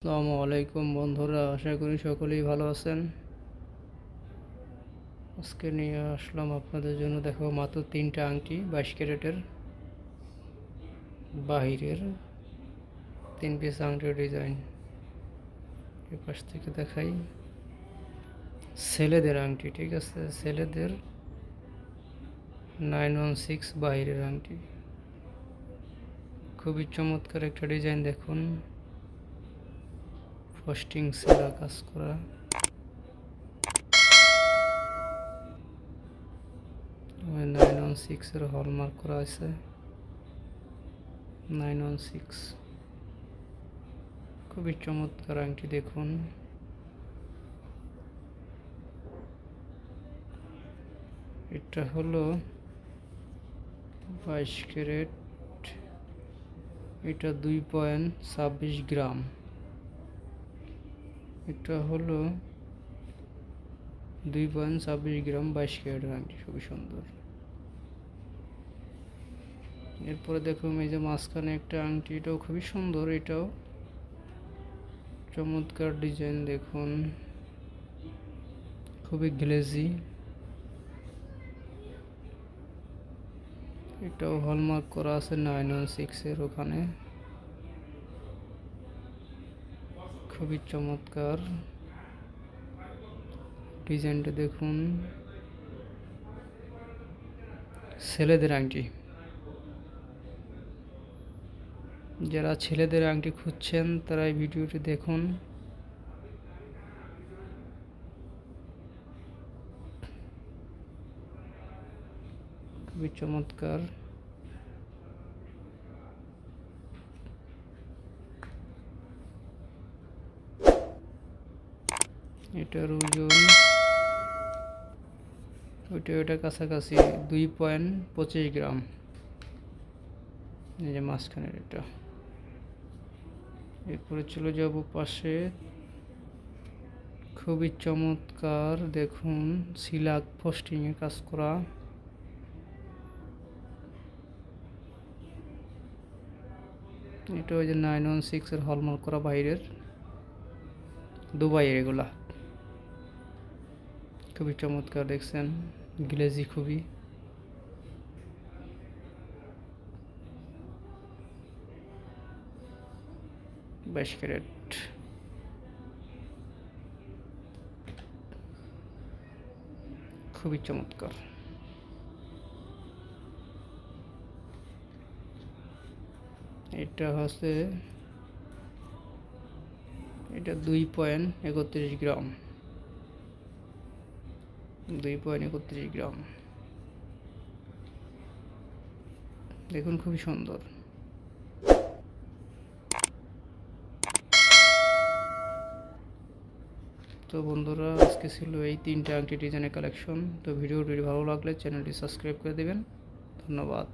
আসসালামু আলাইকুম বন্ধুরা, আশা করি সকলেই ভালো আছেন। আজকে নিয়ে আসলাম আপনাদের জন্য। দেখো, মাত্র 3টা আংটি 22 ক্যারেটের বাহিরের 3 পিস আংটির ডিজাইন। এই পাশ থেকে দেখাই, ছেলেদের আংটি, ঠিক আছে, ছেলেদের 916 বাহিরের আংটি। খুবই চমৎকার একটা ডিজাইন। দেখুন, ফস্টিং সেরা কাজ করা, 916 এর হলমার্ক করা আছে। 916 খুবই চমৎকার আংটি। দেখুন, এটা হলো 22 ক্যারেট, এটা 2.26 গ্রাম। এটা হলো 2.26 গ্রাম 22 ক্যারেটের আংটি, খুবই সুন্দর। এরপরে দেখুন, এই যে মাঝখানে একটা আংটি, এটাও খুবই সুন্দর, এটাও চমৎকার ডিজাইন। দেখুন, খুবই গ্লেজি, এটাও হলমার্ক করা আছে 916 এর ওখানে। খুবই চমৎকার ডিজাইনটা দেখুন। ছেলেদের আংটি, যারা ছেলেদের আংটি খুঁজছেন তারা এই ভিডিওটি দেখুন। খুবই চমৎকার। এটার ওজন ওটা কাছাকাছি 2.25 গ্রাম। এই যে মাঝখানের এটা। এরপরে চলে যাব পাশে। খুবই চমৎকার, দেখুন, সিলাক ফস্টিং এর কাজ করা। এটা ওই যে 916 এর হলমার্ক করা বাইরের, দুবাইয়ের এগুলা। খুবই চমৎকার, দেখছেন, গ্লেজি খুবই। বাইশ ক্যারেট, খুবই চমৎকার। এটা হচ্ছে, এটা 2.31 গ্রাম, 2.31 গ্রাম। দেখুন, খুবই সুন্দর। তো বন্ধুরা, আজকে ছিল এই 3টা আংটি ডিজাইনের কালেকশন। তো ভিডিওটি ভালো লাগলে চ্যানেলটি সাবস্ক্রাইব করে দেবেন। ধন্যবাদ।